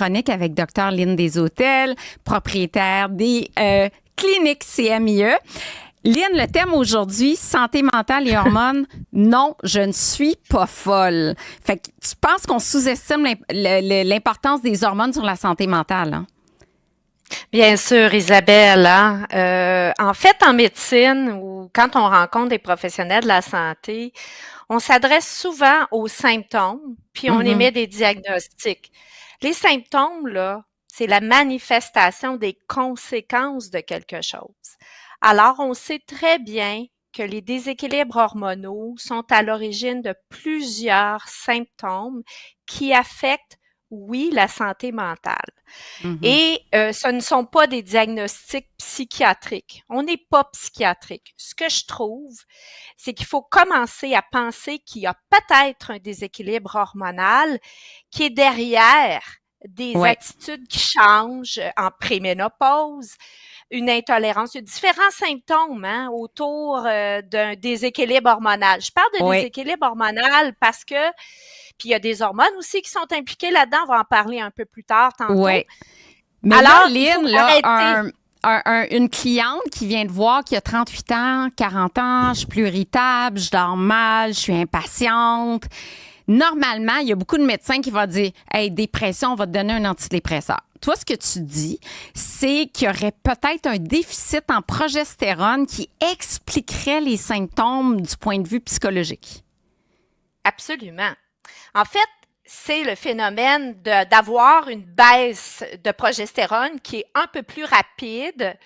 chronique avec Dr. Lynne Deshôtels, propriétaire des cliniques CMIE. Lynne, le thème aujourd'hui, santé mentale et hormones. Non, je ne suis pas folle. Fait que tu penses qu'on sous-estime l'importance des hormones sur la santé mentale, hein? Bien sûr, Isabelle, hein. En fait, en médecine ou quand on rencontre des professionnels de la santé, on s'adresse souvent aux symptômes, puis on émet des diagnostics. Les symptômes, là, c'est la manifestation des conséquences de quelque chose. Alors, on sait très bien que les déséquilibres hormonaux sont à l'origine de plusieurs symptômes qui affectent, oui, la santé mentale. Et ce ne sont pas des diagnostics psychiatriques. On n'est pas psychiatrique. Ce que je trouve, c'est qu'il faut commencer à penser qu'il y a peut-être un déséquilibre hormonal qui est derrière des attitudes qui changent en préménopause, une intolérance. Il y a différents symptômes autour d'un déséquilibre hormonal. Je parle de déséquilibre hormonal parce que, puis il y a des hormones aussi qui sont impliquées là-dedans. On va en parler un peu plus tard tantôt. Oui. Mais alors, là, Lynne, une cliente qui vient te voir qui a 38 ans, 40 ans, je suis plus irritable, je dors mal, je suis impatiente. Normalement, il y a beaucoup de médecins qui vont dire « Hey, dépression, on va te donner un antidépresseur ». Toi, ce que tu dis, c'est qu'il y aurait peut-être un déficit en progestérone qui expliquerait les symptômes du point de vue psychologique. Absolument. En fait, c'est le phénomène d'avoir une baisse de progestérone qui est un peu plus rapide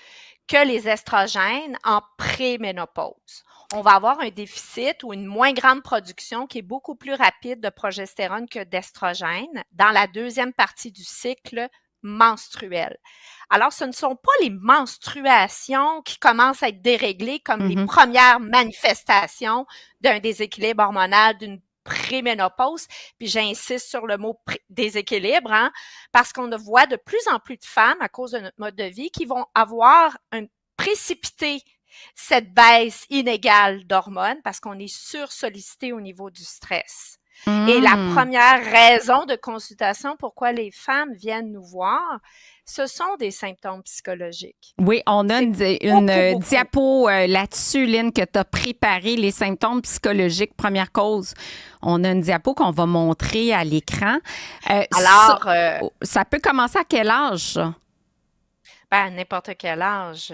que les estrogènes en préménopause. On va avoir un déficit ou une moins grande production qui est beaucoup plus rapide de progestérone que d'estrogène dans la deuxième partie du cycle menstruel. Alors, ce ne sont pas les menstruations qui commencent à être déréglées comme les premières manifestations d'un déséquilibre hormonal, d'une préménopause, puis j'insiste sur le mot déséquilibre, parce qu'on voit de plus en plus de femmes, à cause de notre mode de vie, qui vont avoir précipité cette baisse inégale d'hormones parce qu'on est sursollicité au niveau du stress. Et la première raison de consultation pourquoi les femmes viennent nous voir, ce sont des symptômes psychologiques. Oui, on a une diapo là-dessus, Lynne, que tu as préparé, les symptômes psychologiques, première cause. On a une diapo qu'on va montrer à l'écran. Alors, ça peut commencer à quel âge, ça? À n'importe quel âge,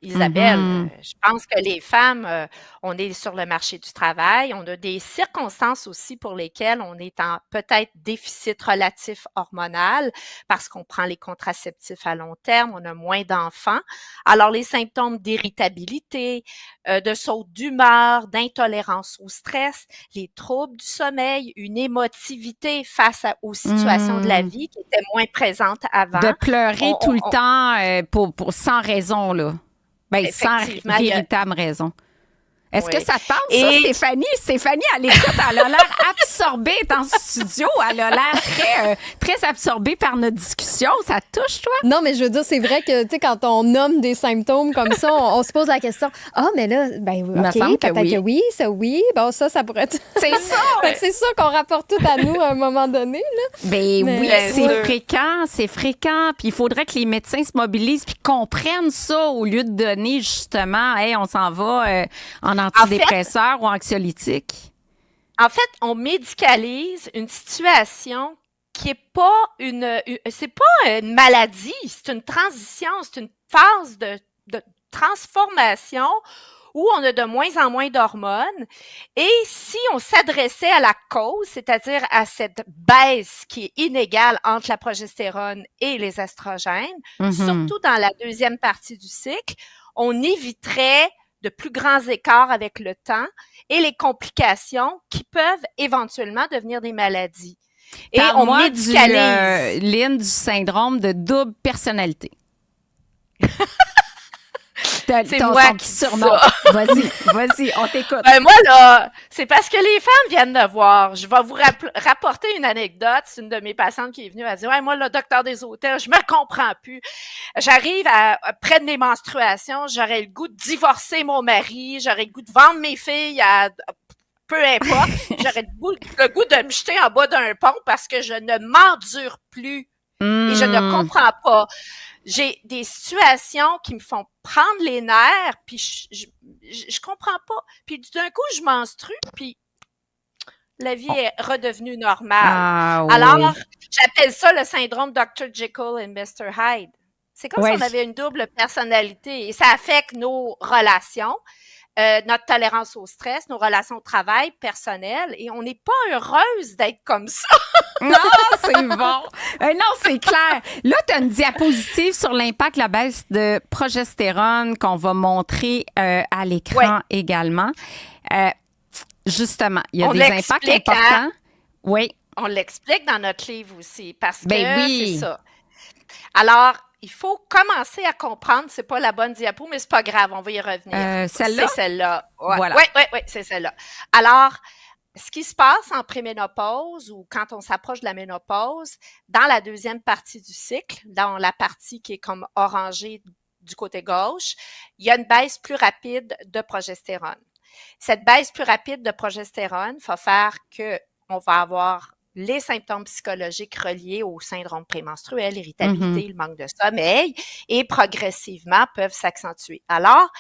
Isabelle. Je pense que les femmes, on est sur le marché du travail. On a des circonstances aussi pour lesquelles on est en peut-être déficit relatif hormonal parce qu'on prend les contraceptifs à long terme, on a moins d'enfants. Alors, les symptômes d'irritabilité, de saute d'humeur, d'intolérance au stress, les troubles du sommeil, une émotivité face aux situations de la vie qui étaient moins présentes avant. De pleurer tout le temps sans raison, là. Ben, sans véritable raison. Est-ce que ça te tente, ça, Stéphanie? Stéphanie, elle écoute, elle a l'air absorbée dans le studio. Elle a l'air très absorbée par notre discussion. Ça te touche, toi? Non, mais je veux dire, c'est vrai que, tu sais, quand on nomme des symptômes comme ça, on se pose la question, mais là, ben, OK, peut-être que oui, ça, oui. Bon, ça pourrait être... C'est ça! C'est ça qu'on rapporte tout à nous à un moment donné, là. Ben oui, c'est fréquent. Puis il faudrait que les médecins se mobilisent puis comprennent ça au lieu de donner, justement, hey, on s'en va en antidépresseur ou anxiolytique? En fait, on médicalise une situation qui est pas c'est pas une maladie, c'est une transition, c'est une phase de transformation où on a de moins en moins d'hormones. Et si on s'adressait à la cause, c'est-à-dire à cette baisse qui est inégale entre la progestérone et les estrogènes, surtout dans la deuxième partie du cycle, on éviterait de plus grands écarts avec le temps et les complications qui peuvent éventuellement devenir des maladies. Et on médicalise. Lynne, du syndrome de double personnalité. C'est moi qui surnom. Vas-y, on t'écoute. Moi, là, c'est parce que les femmes viennent de voir. Je vais vous rapporter une anecdote. C'est une de mes patientes qui est venue. Elle dit, ouais, moi, le docteur Deshôtels, je me comprends plus. J'arrive près de mes menstruations, j'aurais le goût de divorcer mon mari, j'aurais le goût de vendre mes filles à peu importe. J'aurais le goût de me jeter en bas d'un pont parce que je ne m'endure plus Et je ne comprends pas. J'ai des situations qui me font prendre les nerfs, puis je comprends pas. Puis d'un coup, je menstrue, puis la vie est redevenue normale. Alors, j'appelle ça le syndrome Dr. Jekyll et Mr. Hyde. C'est comme si on avait une double personnalité et ça affecte nos relations. Notre tolérance au stress, nos relations au travail personnelles, et on n'est pas heureuse d'être comme ça. Non, c'est bon. Non, c'est clair. Là, tu as une diapositive sur l'impact de la baisse de progestérone qu'on va montrer à l'écran également. Justement, il y a des impacts importants. Oui. On l'explique dans notre livre aussi, parce que c'est ça. Alors, il faut commencer à comprendre, c'est pas la bonne diapo, mais c'est pas grave, on va y revenir. Celle-là? C'est celle-là. Ouais. Voilà. Oui, c'est celle-là. Alors, ce qui se passe en préménopause ou quand on s'approche de la ménopause, dans la deuxième partie du cycle, dans la partie qui est comme orangée du côté gauche, il y a une baisse plus rapide de progestérone. Cette baisse plus rapide de progestérone va faire qu'on va avoir les symptômes psychologiques reliés au syndrome prémenstruel, l'irritabilité, le manque de sommeil, et progressivement peuvent s'accentuer. Alors,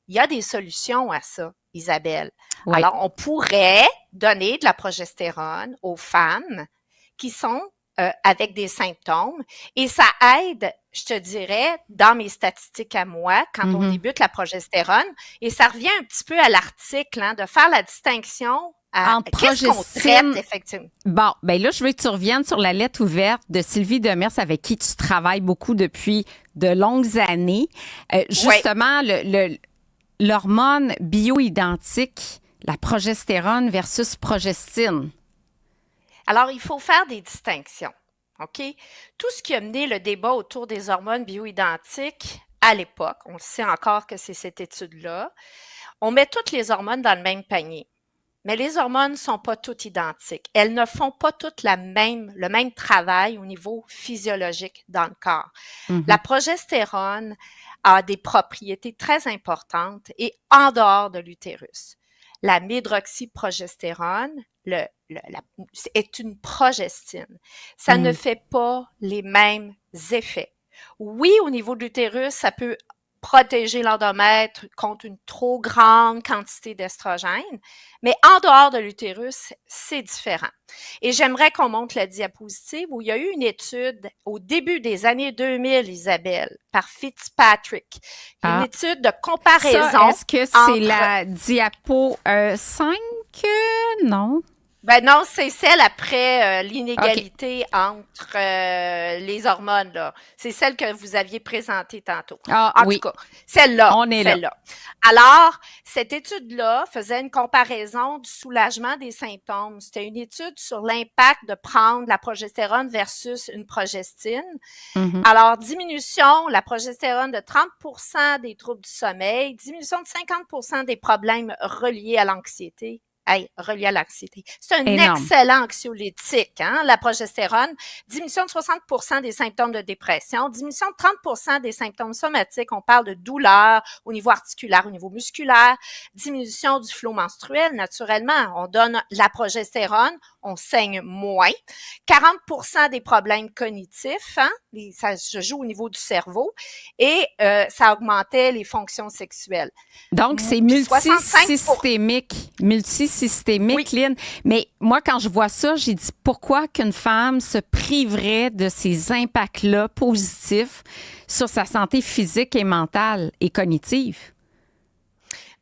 il y a des solutions à ça, Isabelle. Oui. Alors, on pourrait donner de la progestérone aux femmes qui sont avec des symptômes et ça aide, je te dirais, dans mes statistiques à moi, quand on débute la progestérone, et ça revient un petit peu à l'article, de faire la distinction entre qu'est-ce qu'on traite, effectivement. Bon, ben là, je veux que tu reviennes sur la lettre ouverte de Sylvie Demers, avec qui tu travailles beaucoup depuis de longues années. Justement, l'hormone bioidentique, la progestérone versus progestine. Alors, il faut faire des distinctions, OK? Tout ce qui a mené le débat autour des hormones bioidentiques à l'époque, on le sait encore que c'est cette étude-là, on met toutes les hormones dans le même panier. Mais les hormones ne sont pas toutes identiques. Elles ne font pas toutes le même travail au niveau physiologique dans le corps. La progestérone a des propriétés très importantes et en dehors de l'utérus. La médroxyprogestérone est une progestine. Ça ne fait pas les mêmes effets. Oui, au niveau de l'utérus, ça peut protéger l'endomètre contre une trop grande quantité d'estrogène, mais en dehors de l'utérus, c'est différent. Et j'aimerais qu'on montre la diapositive où il y a eu une étude au début des années 2000, Isabelle, par Fitzpatrick. Une étude de comparaison. Ça, est-ce que c'est la diapo 5? Non. Ben non, c'est celle après l'inégalité entre les hormones, là. C'est celle que vous aviez présentée tantôt. En tout cas, celle-là. On est là. Alors, cette étude-là faisait une comparaison du soulagement des symptômes. C'était une étude sur l'impact de prendre la progestérone versus une progestine. Alors, diminution, la progestérone de 30% des troubles du sommeil, diminution de 50% des problèmes reliés à l'anxiété. Relié à l'anxiété. C'est un excellent anxiolytique, la progestérone. Diminution de 60% des symptômes de dépression, diminution de 30% des symptômes somatiques. On parle de douleur au niveau articulaire, au niveau musculaire, diminution du flot menstruel, naturellement. On donne la progestérone, on saigne moins. 40% des problèmes cognitifs, ça se joue au niveau du cerveau, et ça augmentait les fonctions sexuelles. Donc, c'est multisystémique, Lynn. Mais moi, quand je vois ça, j'ai dit pourquoi qu'une femme se priverait de ces impacts-là positifs sur sa santé physique et mentale et cognitive?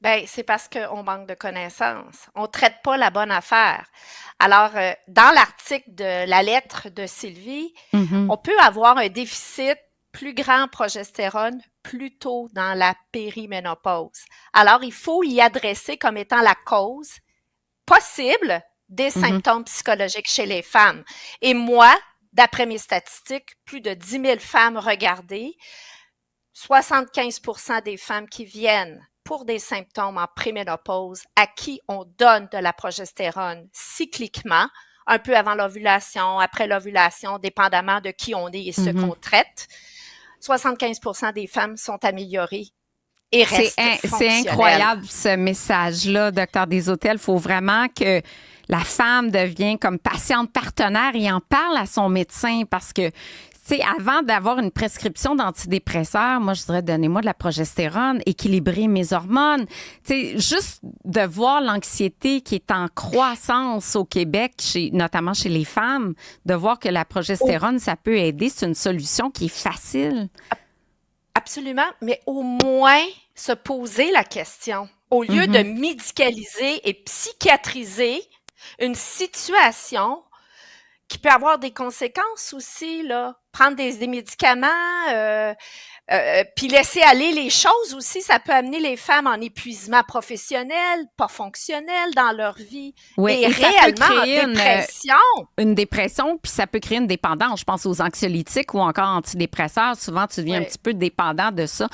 Bien, c'est parce qu'on manque de connaissances. On ne traite pas la bonne affaire. Alors, dans l'article de la lettre de Sylvie, on peut avoir un déficit plus grand en progestérone plus tôt dans la périménopause. Alors, il faut y adresser comme étant la cause possible des symptômes psychologiques chez les femmes. Et moi, d'après mes statistiques, plus de 10 000 femmes regardées, 75% des femmes qui viennent pour des symptômes en préménopause à qui on donne de la progestérone cycliquement, un peu avant l'ovulation, après l'ovulation, dépendamment de qui on est et ce qu'on traite, 75% des femmes sont améliorées et restent fonctionnelles. C'est incroyable ce message-là, Docteur Desautels. Il faut vraiment que la femme devienne comme patiente partenaire et en parle à son médecin parce que Tu sais, avant d'avoir une prescription d'antidépresseurs, moi, je dirais, donnez-moi de la progestérone, équilibrer mes hormones. Tu sais, juste de voir l'anxiété qui est en croissance au Québec, notamment chez les femmes, de voir que la progestérone, ça peut aider, c'est une solution qui est facile. Absolument, mais au moins se poser la question, au lieu de médicaliser et psychiatriser une situation qui peut avoir des conséquences aussi, là. Prendre des médicaments, puis laisser aller les choses aussi, ça peut amener les femmes en épuisement professionnel, pas fonctionnel dans leur vie. Oui, et réellement en dépression. Une dépression, puis ça peut créer une dépendance. Je pense aux anxiolytiques ou encore antidépresseurs. Souvent, tu deviens un petit peu dépendant de ça.